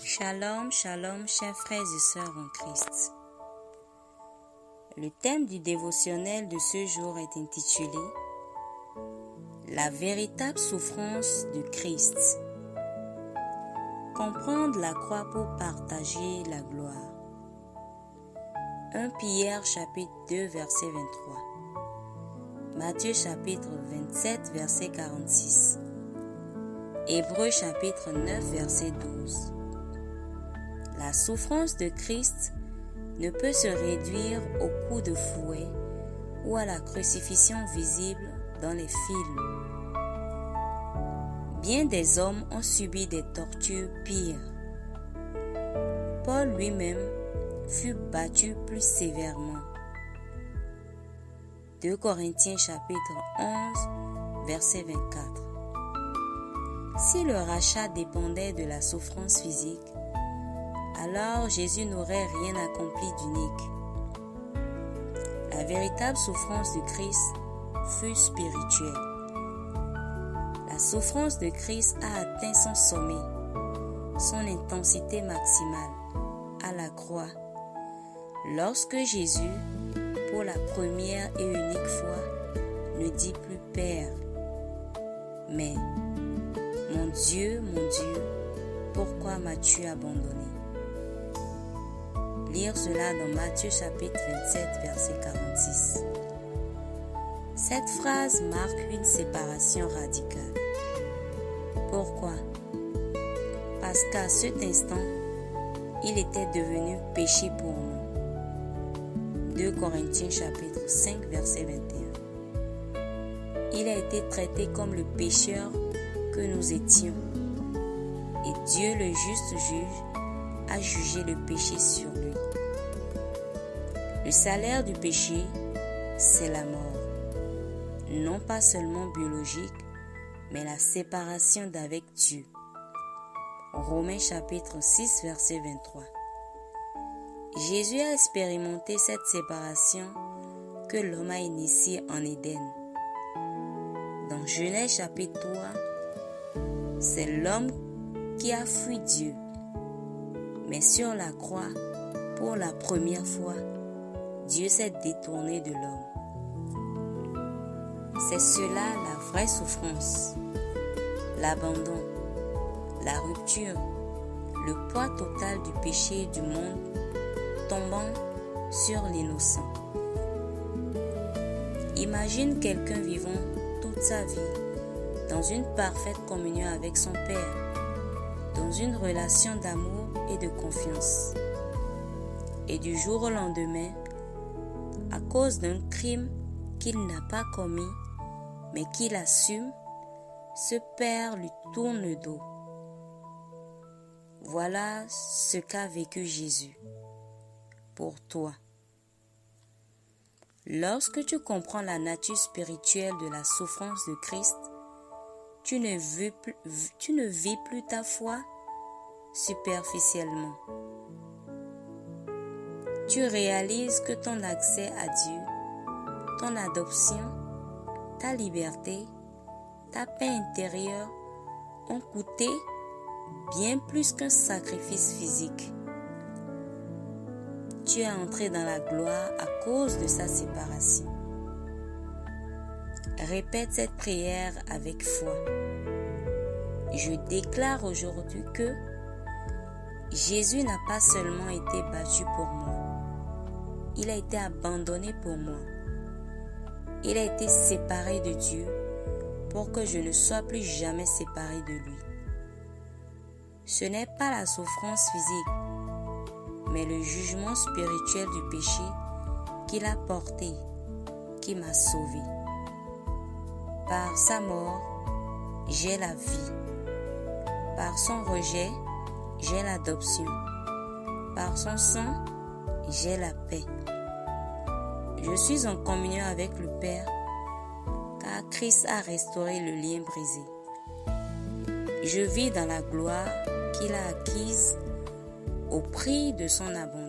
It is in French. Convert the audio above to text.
Shalom, shalom, chers frères et sœurs en Christ. Le thème du dévotionnel de ce jour est intitulé « La véritable souffrance de Christ ». Comprendre la croix pour partager la gloire. 1 Pierre chapitre 2 verset 23. Matthieu chapitre 27 verset 46. Hébreux chapitre 9 verset 12. La souffrance de Christ ne peut se réduire au coup de fouet ou à la crucifixion visible dans les films. Bien des hommes ont subi des tortures pires. Paul lui-même fut battu plus sévèrement. 2 Corinthiens chapitre 11 verset 24. Si le rachat dépendait de la souffrance physique, alors Jésus n'aurait rien accompli d'unique. La véritable souffrance de Christ fut spirituelle. La souffrance de Christ a atteint son sommet, son intensité maximale, à la croix, lorsque Jésus, pour la première et unique fois, ne dit plus « Père », mais « Mon Dieu, pourquoi m'as-tu abandonné ?» Lire cela dans Matthieu chapitre 27 verset 46. Cette phrase marque une séparation radicale. Pourquoi? Parce qu'à cet instant, il était devenu péché pour nous. 2 Corinthiens chapitre 5 verset 21. Il a été traité comme le pécheur que nous étions. Et Dieu, le juste juge, a jugé le péché sur lui. Le salaire du péché, c'est la mort. Non pas seulement biologique, mais la séparation d'avec Dieu. Romains chapitre 6 verset 23. Jésus a expérimenté cette séparation que l'homme a initiée en Éden. Dans Genèse chapitre 3, c'est l'homme qui a fui Dieu. Mais sur la croix, pour la première fois, Dieu s'est détourné de l'homme. C'est cela la vraie souffrance, l'abandon, la rupture, le poids total du péché du monde tombant sur l'innocent. Imagine quelqu'un vivant toute sa vie dans une parfaite communion avec son Père, dans une relation d'amour et de confiance. Et du jour au lendemain, à cause d'un crime qu'il n'a pas commis, mais qu'il assume, ce Père lui tourne le dos. Voilà ce qu'a vécu Jésus pour toi. Lorsque tu comprends la nature spirituelle de la souffrance de Christ, tu ne vis plus ta foi superficiellement. Tu réalises que ton accès à Dieu, ton adoption, ta liberté, ta paix intérieure ont coûté bien plus qu'un sacrifice physique. Tu es entré dans la gloire à cause de sa séparation. Répète cette prière avec foi. Je déclare aujourd'hui que Jésus n'a pas seulement été battu pour moi. Il a été abandonné pour moi. Il a été séparé de Dieu pour que je ne sois plus jamais séparé de lui. Ce n'est pas la souffrance physique, mais le jugement spirituel du péché qu'il a porté, qui m'a sauvé. Par sa mort, j'ai la vie. Par son rejet, j'ai l'adoption. Par son sang, j'ai la paix. Je suis en communion avec le Père, car Christ a restauré le lien brisé. Je vis dans la gloire qu'il a acquise au prix de son abondance.